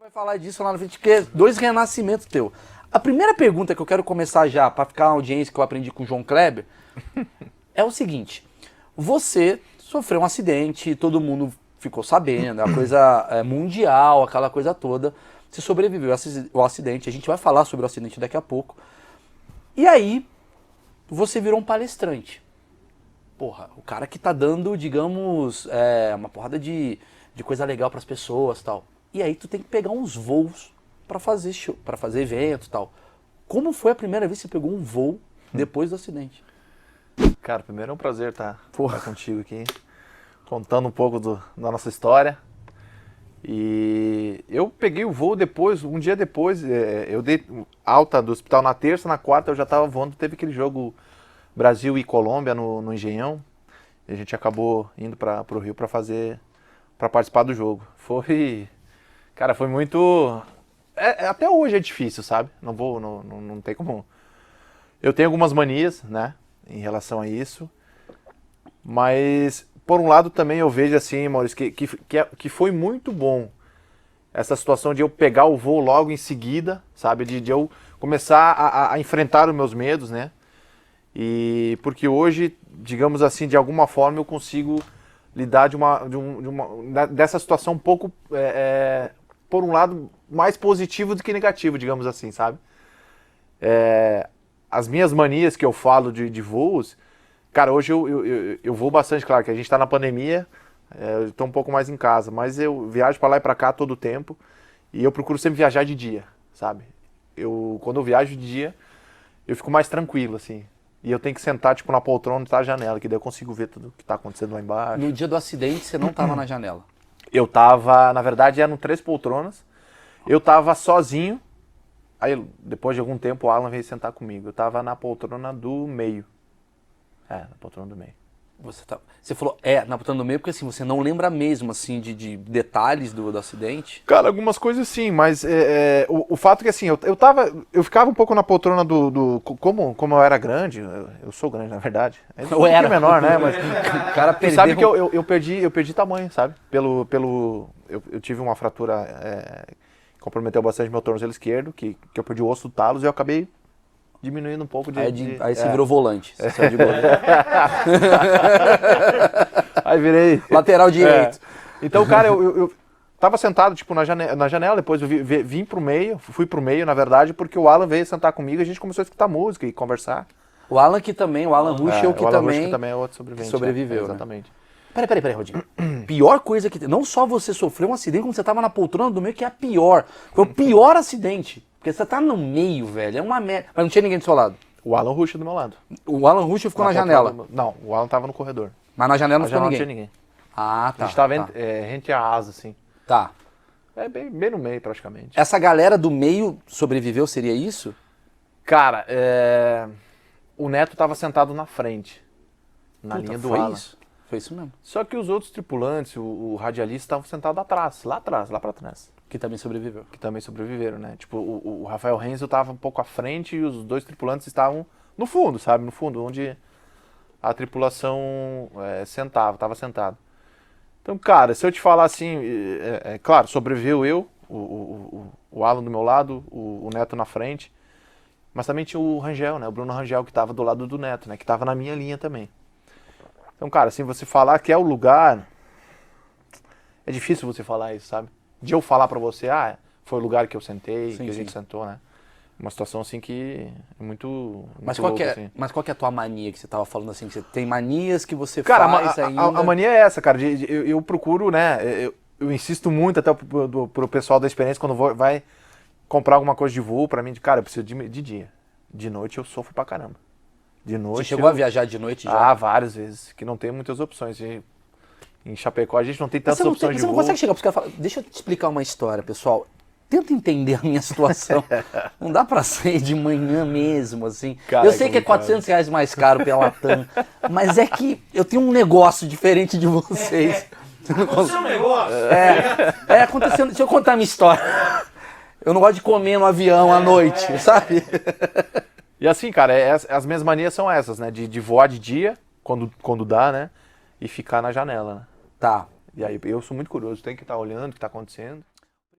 Vai falar disso lá na frente, porque é dois renascimentos teu. A primeira pergunta que eu quero começar já, pra ficar uma audiência que eu aprendi com o João Kleber, é o seguinte. Você sofreu um acidente, todo mundo ficou sabendo, a coisa mundial, aquela coisa toda. Você sobreviveu ao acidente, a gente vai falar sobre o acidente daqui a pouco. E aí, você virou um palestrante. Porra, o cara que tá dando, digamos, uma porrada de coisa legal pras pessoas e tal. E aí tu tem que pegar uns voos pra fazer show, para fazer evento e tal. Como foi a primeira vez que você pegou um voo depois do acidente? Cara, primeiro é um prazer estar contigo aqui, contando um pouco da nossa história. E eu peguei o voo depois, um dia depois, eu dei alta do hospital na terça, na quarta eu já estava voando, teve aquele jogo Brasil e Colômbia no Engenhão. E a gente acabou indo para o Rio para participar do jogo. Cara, foi muito... até hoje é difícil, sabe? Não tem como... Eu tenho algumas manias, né, em relação a isso. Mas, por um lado, também eu vejo assim, Maurício, que foi muito bom essa situação de eu pegar o voo logo em seguida, sabe? De eu começar a enfrentar os meus medos, né? E porque hoje, digamos assim, de alguma forma eu consigo lidar dessa situação um pouco, por um lado, mais positivo do que negativo, digamos assim, sabe? As minhas manias que eu falo de voos, cara, hoje eu vou bastante, claro que a gente está na pandemia, eu estou um pouco mais em casa, mas eu viajo para lá e para cá todo o tempo e eu procuro sempre viajar de dia, sabe? Quando eu viajo de dia, eu fico mais tranquilo, assim. E eu tenho que sentar, tipo, na poltrona da janela, que daí eu consigo ver tudo que tá acontecendo lá embaixo. No dia do acidente, você não tava na janela? Eu tava, na verdade, eram 3 poltronas. Eu tava sozinho. Aí, depois de algum tempo, o Alan veio sentar comigo. Eu tava na poltrona do meio. Na poltrona do meio. Você falou, na poltrona do meio, porque assim, você não lembra mesmo, assim, de detalhes do acidente? Cara, algumas coisas sim, mas o fato é que assim, eu ficava um pouco na poltrona como eu era grande, eu sou grande na verdade, eu era menor, né, mas o cara perdeu. Sabe que eu perdi tamanho, sabe, eu tive uma fratura, comprometeu bastante meu tornozelo esquerdo, que eu perdi o osso do talos e eu acabei diminuindo um pouco Aí você virou volante. Você saiu de goleiro. Aí virei... Lateral direito. Então, cara, eu tava sentado, tipo, na janela, depois eu vim pro meio, fui pro meio, na verdade, porque o Alan veio sentar comigo e a gente começou a escutar música e conversar. O Alan que também, o Alan Ruschel, que também é outro sobrevivente. Sobreviveu, exatamente. Peraí, Rodinho. Pior coisa que... Não só você sofreu um acidente, como você tava na poltrona do meio, que é a pior. Foi o pior acidente. Porque você tá no meio, velho. É uma merda. Mas não tinha ninguém do seu lado. O Alan Ruschel do meu lado. O Alan Ruschel ficou na janela. Não, o Alan tava no corredor. Mas na janela não ficou ninguém? Não tinha ninguém. Ah, tá. A gente tava entre a asa, assim. Tá. Bem no meio, praticamente. Essa galera do meio sobreviveu, seria isso? Cara, o Neto tava sentado na frente. Na linha do Alan. Foi isso mesmo. Só que os outros tripulantes, o radialista, estavam sentados atrás, lá pra trás. Que também sobreviveu. Que também sobreviveram, né? Tipo, o Rafael Renzo estava um pouco à frente e os 2 tripulantes estavam no fundo, sabe? No fundo, onde a tripulação estava sentado. Então, cara, se eu te falar assim, claro, sobreviveu eu, o Alan do meu lado, o Neto na frente, mas também tinha o Rangel, né? O Bruno Rangel, que estava do lado do Neto, né? Que estava na minha linha também. Então, cara, assim, você falar que é o lugar, é difícil você falar isso, sabe? De eu falar pra você, foi o lugar que eu sentei, que a gente sentou, né? Uma situação assim que é muito mas louca, assim. Mas qual que é a tua mania que você tava falando assim? Que você tem manias que você cara, faz ainda? A mania é essa, cara. Eu procuro, né? Eu insisto muito até pro pessoal da experiência, quando vai comprar alguma coisa de voo, pra mim, cara, eu preciso de dia. De noite eu sofro pra caramba. De noite. Você chegou a viajar de noite já? Várias vezes, que não tem muitas opções. Em Chapecó a gente não tem tantas opções de voo. Você não consegue chegar pros caras e falar, deixa eu te explicar uma história, pessoal. Tenta entender a minha situação. Não dá pra sair de manhã mesmo, assim. Cara, eu sei que é R$400 mais caro pela Latam, mas é que eu tenho um negócio diferente de vocês. Aconteceu um negócio? Acontecendo. Deixa eu contar a minha história. Eu não gosto de comer no avião à noite, sabe? E assim, cara, as minhas manias são essas, né? De voar de dia, quando dá, né? E ficar na janela, né? Tá. E aí eu sou muito curioso, tem que estar olhando o que está acontecendo.